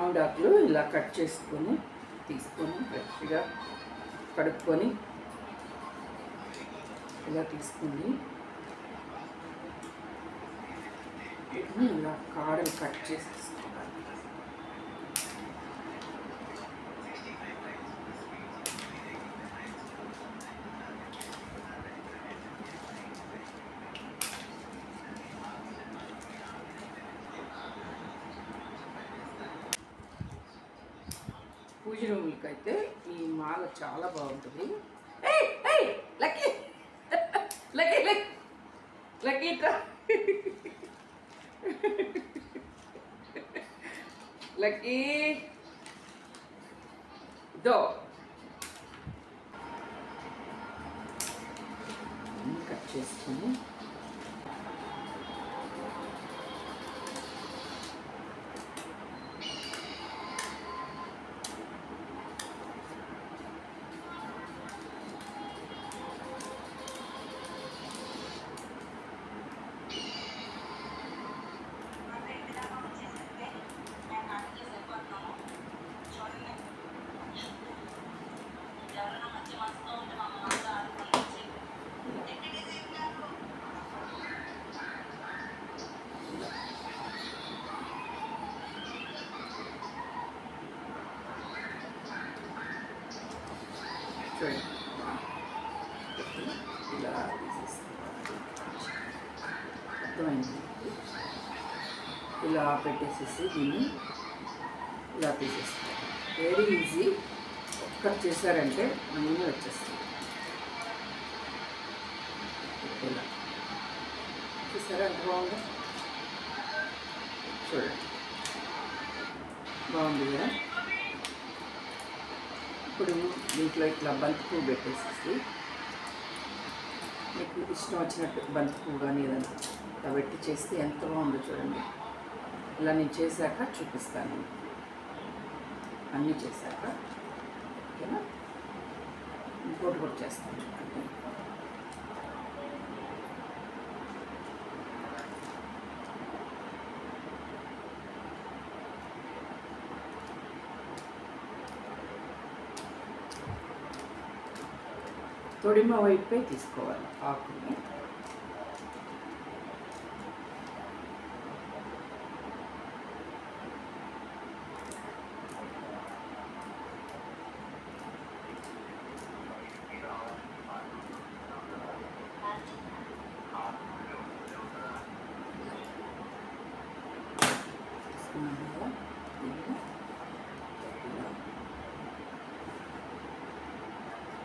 మామిడాకులు ఇలా కట్ చేసుకొని తీసుకొని ఫ్రెష్గా కడుక్కొని ఇలా తీసుకుని వీటిని ఇలా కాడలు కట్ చేసేసుకోవాలి. పూజ రూములకి అయితే ఈ మాల చాలా బాగుంటుంది. లక్కీ లక్కీ లక్కీ ఇట్రా లక్కీ దో కట్ చేసుకొని ఇలా అర్థమైంది. ఇలా పెట్టేసేసి దీన్ని ఇలా తీసేస్తాం. Very easy. ఒక్కటి చేశారంటే అన్నీ వచ్చేస్తాయి. ఇలా చూసారా ఎంత బాగుందో? చూడండి బాగుంది కదా. ఇప్పుడు దీంట్లో ఇట్లా బంతి పువ్వు పెట్టేసేసి మీకు ఇష్టం వచ్చినట్టు బంతి పువ్వు కానీ ఏదైనా ఇట్లా పెట్టి చేస్తే ఎంత బాగుందో చూడండి. ఇలా నేను చేశాక చూపిస్తాను, అన్నీ చేశాక. ఓకేనా? ఇంకోటి కూడా చేస్తాను చూడండి. తొడిమ వైపే తీసుకోవాలి ఆకుని.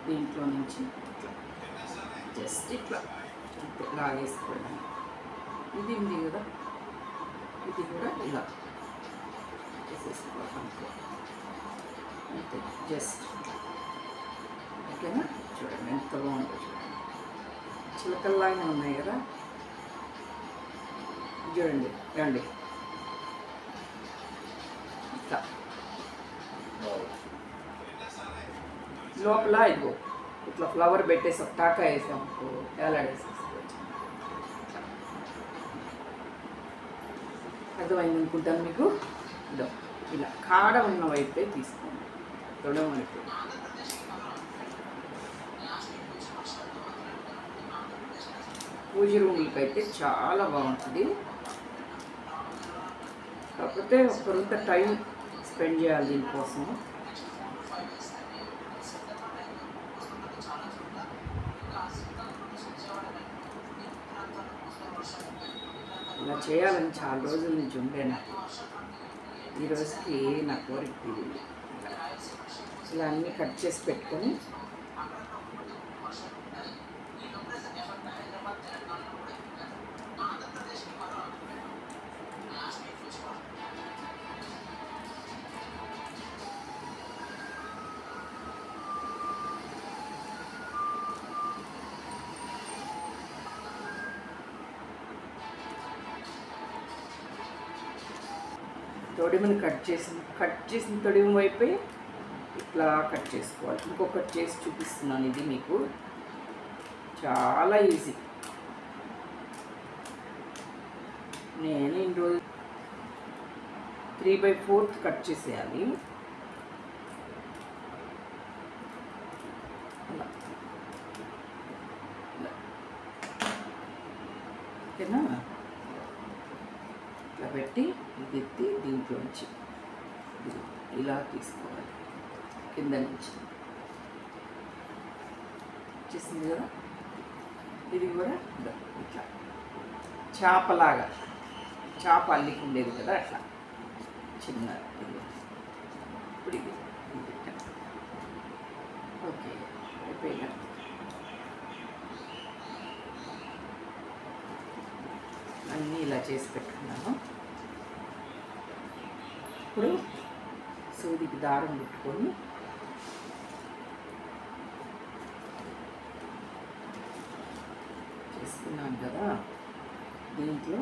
దీంట్లో నుంచి జస్ట్ ఇట్లా లాగేసుకోవడం. ఇది ఉంది కదా, ఇది కూడా ఇలా చేసేసుకోవాలి అంతే. జస్ట్ ఓకేనా? చూడండి ఎంత బాగుందో చూడండి. చిలకల్లాగానే ఉన్నాయి కదా. చూడండి రండి ఇట్లా లోపల ఇదిగో ఇట్లా ఫ్లవర్ పెట్టేసి టాకా వేసాము, వేలాడేసేసుకోవచ్చు. అర్థమైంది అనుకుంటాను మీకు. ఇదో ఇలా కాడ ఉన్న వైపే తీసుకోండి, తొడవ వైపు. పూజ రూమ్లకి అయితే చాలా బాగుంటుంది. కాకపోతే ఒకరంత టైం స్పెండ్ చేయాలి దీనికోసం. ఇలా చేయాలని చాలా రోజుల నుంచి ఉండే నాకు. ఈ రోజుకి నా కోరిక తీరింది. ఇలా అన్నీ కట్ చేసి పెట్టుకొని తొడిమని కట్ చేసిన తొడిమ వైపే ఇట్లా కట్ చేసుకోవాలి. ఇంకొకటి చేసి చూపిస్తున్నాను. ఇది మీకు చాలా ఈజీ. నేను ఇన్ని రోజులు 3/4 కట్ చేసేయాలి. అలా ఓకేనా? ఇట్లా పెట్టి ఇది ఎత్తి దీంట్లోంచి ఇలా తీసుకోవాలి. కింద నుంచి వచ్చేసింది కదా. ఇది కూడా ఇట్లా చేపలాగా, చేప అల్లికి ఉండేది కదా, అట్లా చిన్న ఇది. ఇప్పుడు ఇది పెట్టాను. ఓకే, అయిపోయినా అన్నీ ఇలా చేసి పెట్టుకున్నాను. ఇప్పుడు సూదికి దారం పెట్టుకొని చేసుకున్నాను కదా. దీంట్లో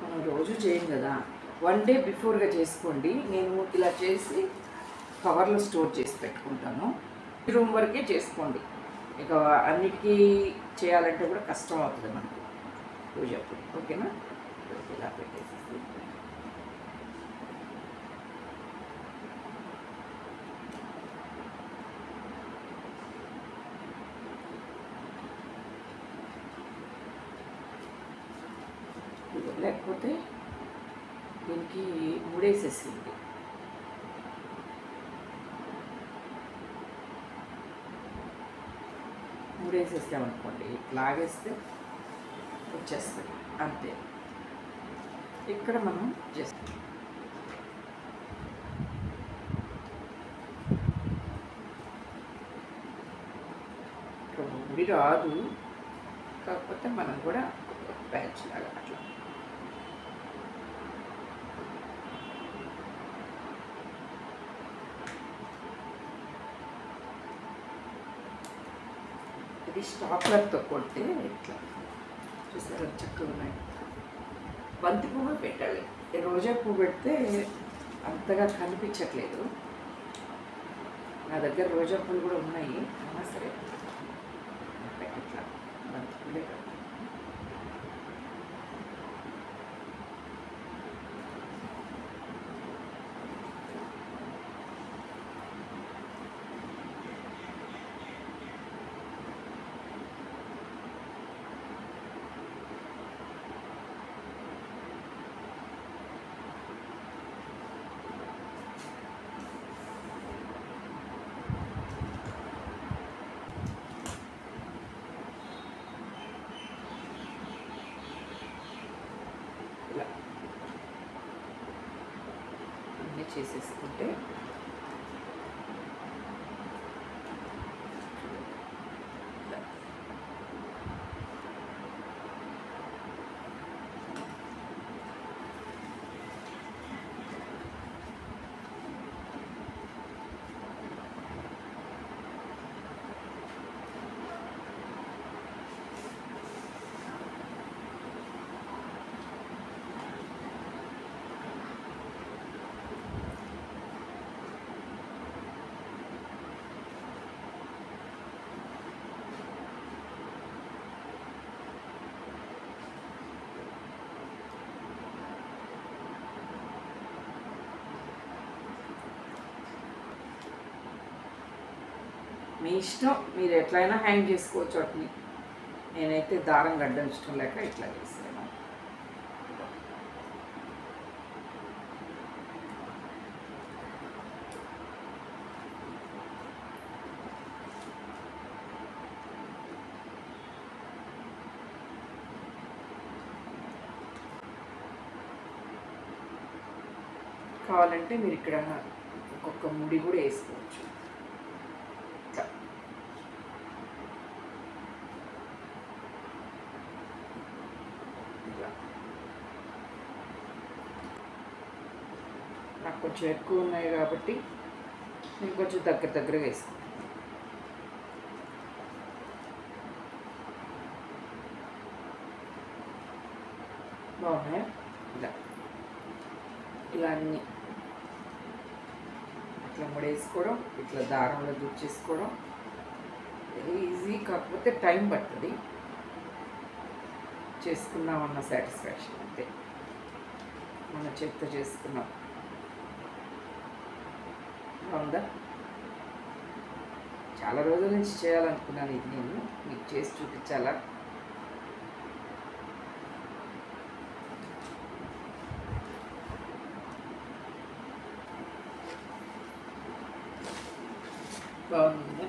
మనం రోజు చేయం కదా, 1 డే బిఫోర్గా చేసుకోండి. నేను ఇలా చేసి కవర్లో స్టోర్ చేసి పెట్టుకుంటాను. ఈ రూమ్ వరకే చేసుకోండి. ఇక అన్నిటికీ చేయాలంటే కూడా కష్టం అవుతుంది మనకు పూజ అప్పుడు. ఓకేనా? ఇలా పెట్టేసి లేకపోతే దీనికి ముడేసేసింది. ముడేసేసామనుకోండి, లాగేస్తే వచ్చేస్తుంది అంతే. ఇక్కడ మనం జస్ట్ ఇక్కడ ముడి రాదు, కాకపోతే మనం కూడా ప్యాచ్ లాగా అట్లా ఇది స్టాప్లర్తో కొడితే ఇట్లా చూసారా చక్కగా ఉన్నాయి. బంతి పువ్వు పెట్టాలి. రోజా పువ్వు పెడితే అంతగా కనిపించట్లేదు. నా దగ్గర రోజా పువ్వులు కూడా ఉన్నాయి, అయినా సరే ఇట్లా బంతి పువ్వులే కాదు. అన్నీ చేసేసుకుంటే మీ ఇష్టం, మీరు ఎట్లయినా హ్యాంగ్ చేసుకోవచ్చు వాటిని. నేనైతే దారం గడ్డం ఇష్టం లేక ఇట్లా చేస్తాను. కావాలంటే మీరు ఇక్కడ ఒక్కొక్క ముడి కూడా వేసుకోవచ్చు. నాకు కొంచెం ఎక్కువ ఉన్నాయి కాబట్టి నేను కొంచెం దగ్గరగా వేసుకుంటాను. బాగున్నాయా? ఇలా అన్నీ ఇట్లా ముడేసుకోవడం, ఇట్లా దారంలో దుచ్చేసుకోవడం వెరీ ఈజీ. కాకపోతే టైం పడుతుంది, చేసుకున్నామన్న సాటిస్ఫాక్షన్ అంతే. మన చేతితో చేసుకున్నాం. బాగుందా? చాలా రోజుల నుంచి చేయాలనుకున్నాను ఇది, నేను మీకు చేసి చూపించాలా. బాగుంది.